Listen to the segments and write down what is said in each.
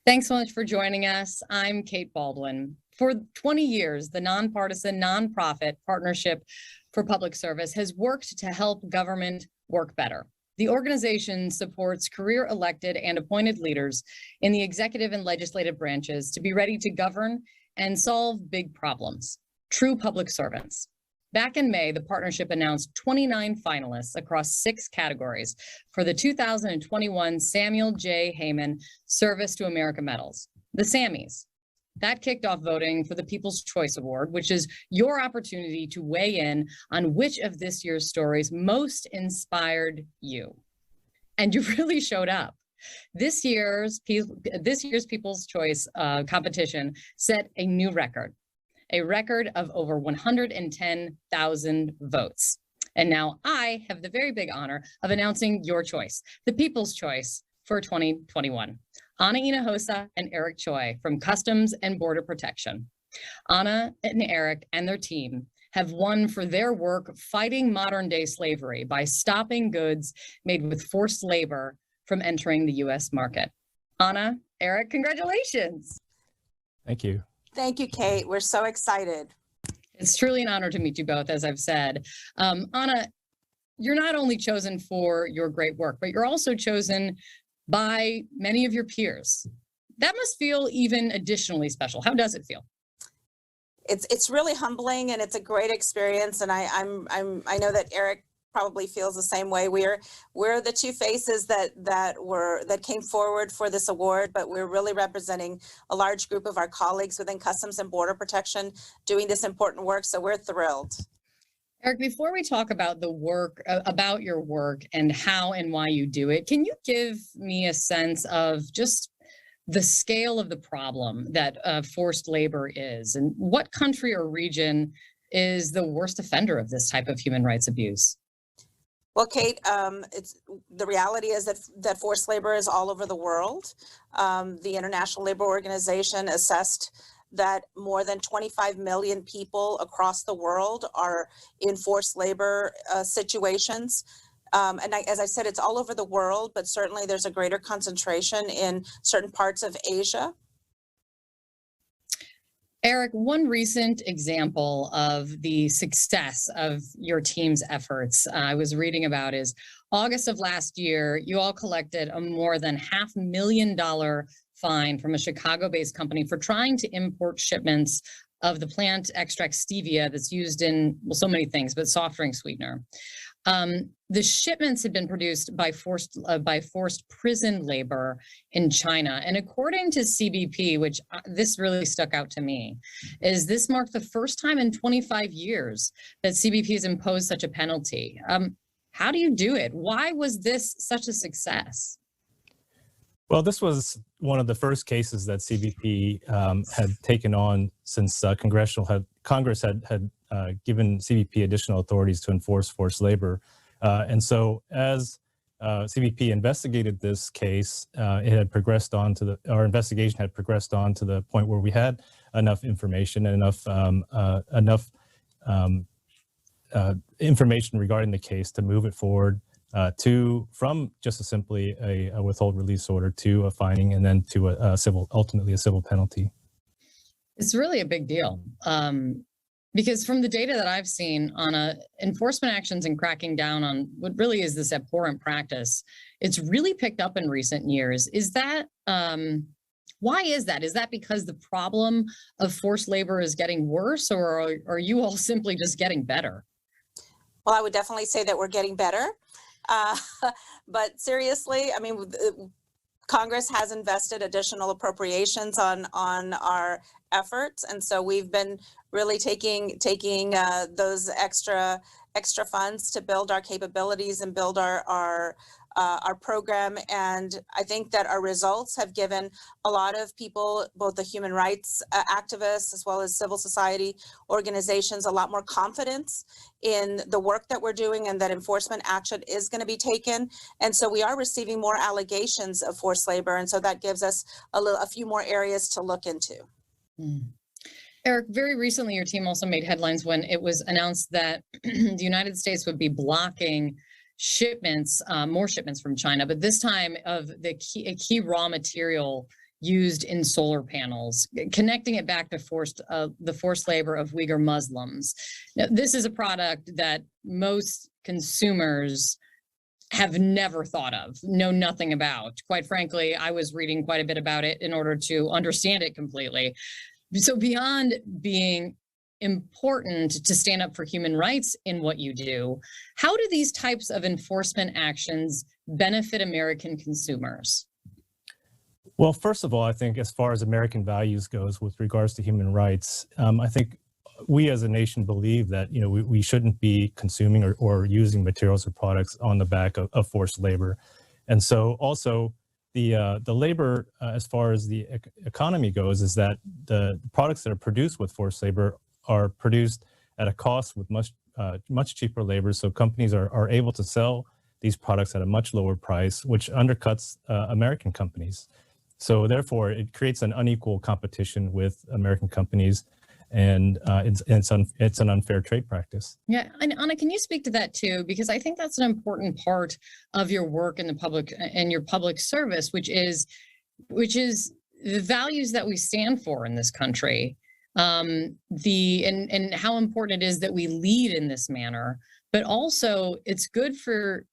Thanks so much for joining us. I'm Kate Baldwin. For 20 years, the nonpartisan nonprofit Partnership for Public Service has worked to help government work better. The organization supports career elected and appointed leaders in the executive and legislative branches to be ready to govern and solve big problems, true public servants. Back in May, the partnership announced 29 finalists across 6 categories for the 2021 Samuel J. Heyman Service to America Medals, the Sammys. That kicked off voting for the People's Choice Award, which is your opportunity to weigh in on which of this year's stories most inspired you. And you really showed up. This year's People's Choice competition set a new record. A record of over 110,000 votes. And now I have the very big honor of announcing your choice, the People's Choice for 2021. Ana Hinojosa and Eric Choi from Customs and Border Protection. Ana and Eric and their team have won for their work fighting modern-day slavery by stopping goods made with forced labor from entering the U.S. market. Ana, Eric, congratulations. Thank you. Thank you, Kate. We're so excited. It's truly an honor to meet you both, as I've said. Ana, you're not only chosen for your great work, but you're also chosen by many of your peers. That must feel even additionally special. How does it feel? It's really humbling, and it's a great experience. And I know that Eric probably feels the same way. We're the two faces that came forward for this award, but we're really representing a large group of our colleagues within Customs and Border Protection doing this important work. So we're thrilled. Eric, before we talk about the work, about your work and how and why you do it, can you give me a sense of just the scale of the problem that forced labor is, and what country or region is the worst offender of this type of human rights abuse? Well, Kate, the reality is that forced labor is all over the world. The International Labor Organization assessed that more than 25 million people across the world are in forced labor situations. As I said, it's all over the world, but certainly there's a greater concentration in certain parts of Asia. Eric, one recent example of the success of your team's efforts I was reading about is August of last year, you all collected a more than $500,000 fine from a Chicago-based company for trying to import shipments of the plant extract stevia that's used in, well, so many things, but soft drink sweetener. The shipments had been produced by forced prison labor in China. And according to CBP, which this really stuck out to me, is this marked the first time in 25 years that CBP has imposed such a penalty. How do you do it? Why was this such a success? Well, this was one of the first cases that CBP had taken on since Congress had given CBP additional authorities to enforce forced labor. And so as CBP investigated this case, it had progressed on to our investigation had progressed on to the point where we had enough information and enough information regarding the case to move it forward from just simply a withhold release order to a fining, and then to ultimately a civil penalty. It's really a big deal. Because from the data that I've seen on enforcement actions and cracking down on what really is this abhorrent practice, it's really picked up in recent years. Is that, why is that? Is that because the problem of forced labor is getting worse, or are you all simply just getting better? Well, I would definitely say that we're getting better. But seriously, I mean, Congress has invested additional appropriations on our efforts, and so we've been really taking those extra funds to build our capabilities and build our program. And I think that our results have given a lot of people, both the human rights activists as well as civil society organizations, a lot more confidence in the work that we're doing, and that enforcement action is going to be taken. And so we are receiving more allegations of forced labor, and so that gives us a few more areas to look into. Eric, very recently your team also made headlines when it was announced that the United States would be blocking shipments, more shipments from China, but this time of a key raw material used in solar panels, connecting it back to the forced labor of Uyghur Muslims. Now, this is a product that most consumers have never thought of, know nothing about. Quite frankly, I was reading quite a bit about it in order to understand it completely. So beyond being important to stand up for human rights in what you do, how do these types of enforcement actions benefit American consumers? Well, first of all, I think as far as American values goes with regards to human rights, I think we as a nation believe that, you know, we shouldn't be consuming or using materials or products on the back of forced labor. And so also the labor, as far as the economy goes, is that the products that are produced with forced labor are produced at a cost with much cheaper labor. So companies are able to sell these products at a much lower price, which undercuts American companies. So therefore, it creates an unequal competition with American companies, and it's an unfair trade practice. Yeah, and Anna, can you speak to that too? Because I think that's an important part of your work in the public and your public service, which is the values that we stand for in this country, and how important it is that we lead in this manner. But also, it's good for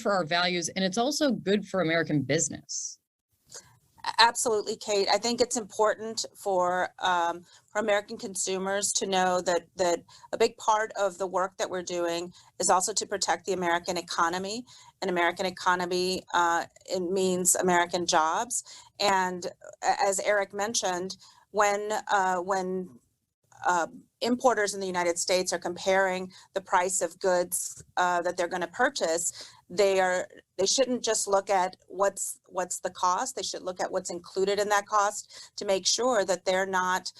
our values, and it's also good for American business. Absolutely, Kate. I think it's important for American consumers to know that a big part of the work that we're doing is also to protect the American economy. And American economy, it means American jobs. And as Eric mentioned, when importers in the United States are comparing the price of goods that they're going to purchase, they shouldn't just look at what's the cost. They should look at what's included in that cost to make sure that they're not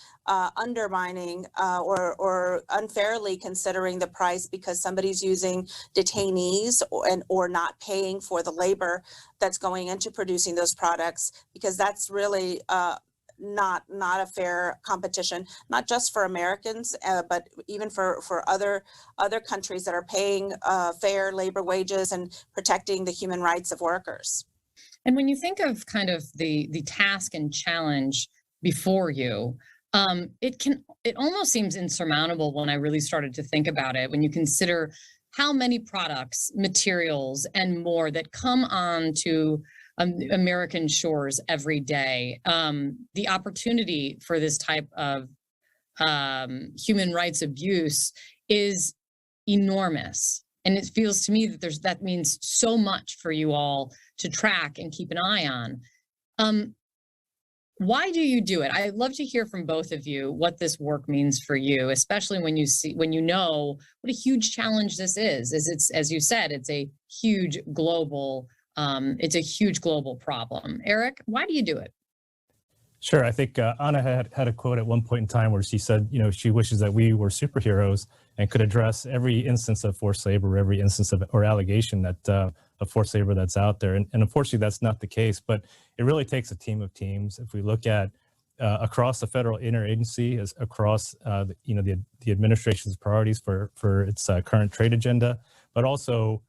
undermining or unfairly considering the price because somebody's using detainees or not paying for the labor that's going into producing those products, because that's really not a fair competition, not just for Americans, but even for other countries that are paying fair labor wages and protecting the human rights of workers. And when you think of kind of the task and challenge before you, it almost seems insurmountable when I really started to think about it, when you consider how many products, materials, and more that come on to American shores every day. The opportunity for this type of human rights abuse is enormous. And it feels to me that that means so much for you all to track and keep an eye on. Why do you do it? I'd love to hear from both of you what this work means for you, especially when you know what a huge challenge this is. It's, as you said, it's a huge global problem. Eric, why do you do it? Sure. I think Anna had a quote at one point in time where she said, you know, she wishes that we were superheroes and could address every instance of forced labor, every instance of or allegation that of forced labor that's out there. And unfortunately, that's not the case. But it really takes a team of teams. If we look at across the federal interagency, across the administration's priorities for its current trade agenda, but also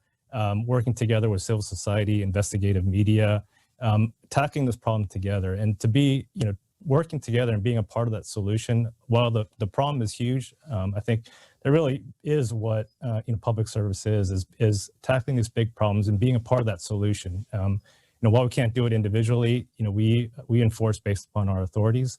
working together with civil society, investigative media, tackling this problem together, and to be, working together and being a part of that solution. While the problem is huge, I think that really is what public service is tackling these big problems and being a part of that solution. While we can't do it individually, we enforce based upon our authorities,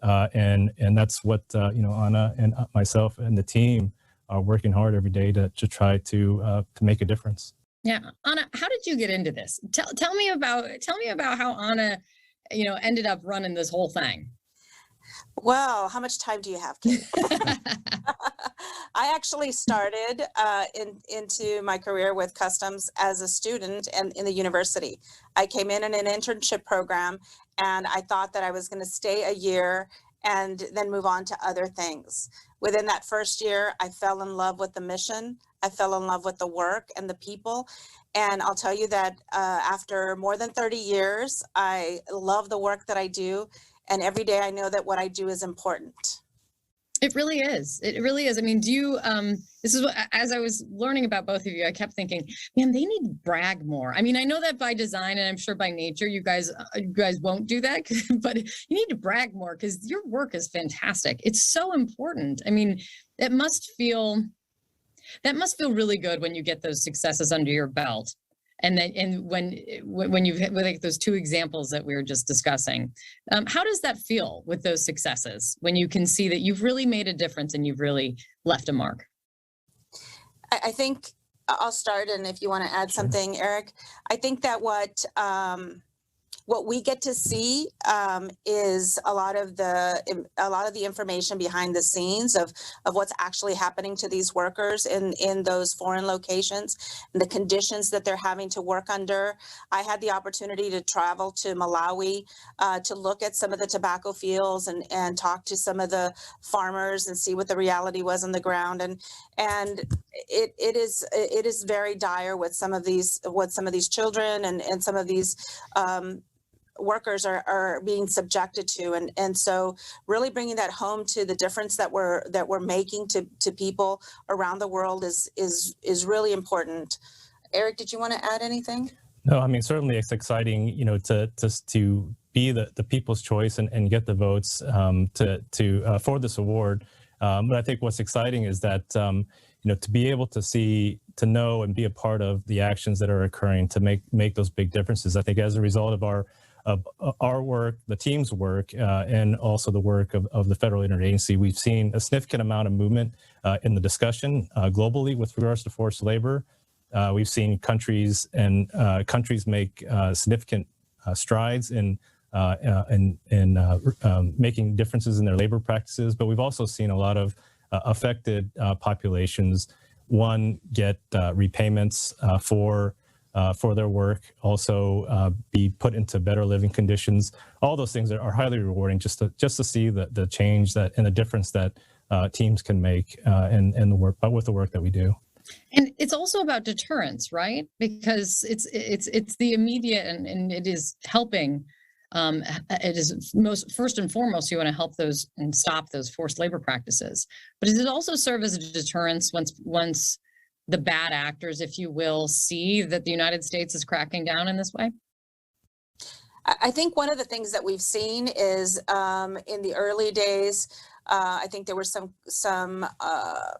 and that's what Anna and myself and the team are working hard every day to try to make a difference. Yeah, Anna, how did you get into this? Tell me about how Anna, ended up running this whole thing. Well, how much time do you have, Kate? I actually started into my career with Customs as a student and in the university. I came in an internship program, and I thought that I was going to stay a year and then move on to other things. Within that first year, I fell in love with the mission. I fell in love with the work and the people. And I'll tell you that after more than 30 years, I love the work that I do. And every day I know that what I do is important. It really is. It really is. I mean, do you, this is what, as I was learning about both of you, I kept thinking, man, they need to brag more. I mean, I know that by design and I'm sure by nature, you guys won't do that, but you need to brag more because your work is fantastic. It's so important. I mean, that must feel really good when you get those successes under your belt. And then, and when you've like those two examples that we were just discussing, how does that feel with those successes when you can see that you've really made a difference and you've really left a mark? I think I'll start, and if you want to add something, Eric, I think that what we get to see is a lot of the information behind the scenes of what's actually happening to these workers in those foreign locations and the conditions that they're having to work under. I had the opportunity to travel to Malawi to look at some of the tobacco fields and talk to some of the farmers and see what the reality was on the ground. And it is very dire what some of these children and some of these workers are being subjected to, and so really bringing that home to the difference that we're making to people around the world is really important. Eric, did you want to add anything? No, I mean, certainly it's exciting, you know, to be the people's choice and get the votes for this award. But I think what's exciting is that you know, to be able to know and be a part of the actions that are occurring to make those big differences. I think as a result of our work, the team's work, and also the work of the federal interagency, we've seen a significant amount of movement in the discussion globally with regards to forced labor. We've seen countries make significant strides in making differences in their labor practices, but we've also seen a lot of affected populations, get repayments for their work, also be put into better living conditions. All those things are highly rewarding just to see the change and the difference that teams can make in the work, but with the work that we do. And it's also about deterrence, right? Because it's the immediate and it is helping. It is first and foremost, you want to help those and stop those forced labor practices. But does it also serve as a deterrence once the bad actors, if you will, see that the United States is cracking down in this way? I think one of the things that we've seen is in the early days, I think there was some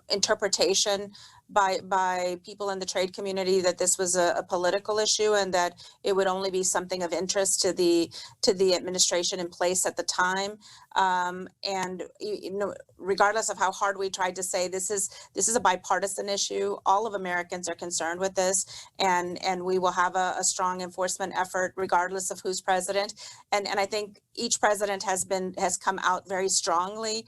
interpretation by people in the trade community that this was a political issue and that it would only be something of interest to the administration in place at the time. And you know, regardless of how hard we tried to say this is a bipartisan issue, all of Americans are concerned with this, and we will have a strong enforcement effort regardless of who's president. And I think each president has come out very strongly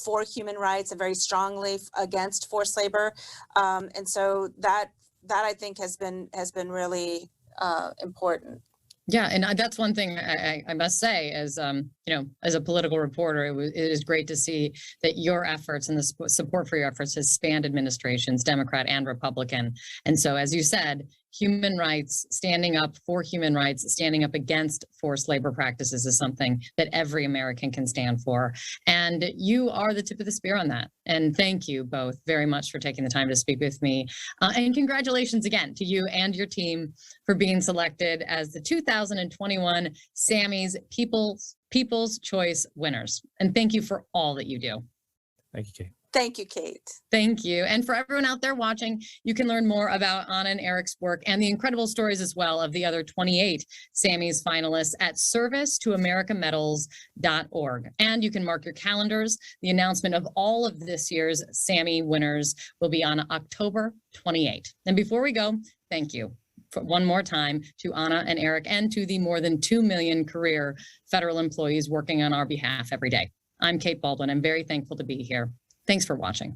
for human rights and very strongly against forced labor. And so that I think has been really important. Yeah, and that's one thing I must say, as you know, as a political reporter, it is great to see that your efforts and the support for your efforts has spanned administrations, Democrat and Republican. And so, as you said, human rights, standing up for human rights, standing up against forced labor practices is something that every American can stand for. And you are the tip of the spear on that. And thank you both very much for taking the time to speak with me. And congratulations again to you and your team for being selected as the 2021 Sammy's People's Choice winners. And thank you for all that you do. Thank you, Kate. Thank you, Kate. Thank you. And for everyone out there watching, you can learn more about Anna and Eric's work and the incredible stories as well of the other 28 Sammy's finalists at servicetoamericaMedals.org. And you can mark your calendars. The announcement of all of this year's Sammy winners will be on October 28. And before we go, thank you for one more time to Anna and Eric and to the more than 2 million career federal employees working on our behalf every day. I'm Kate Baldwin. I'm very thankful to be here. Thanks for watching.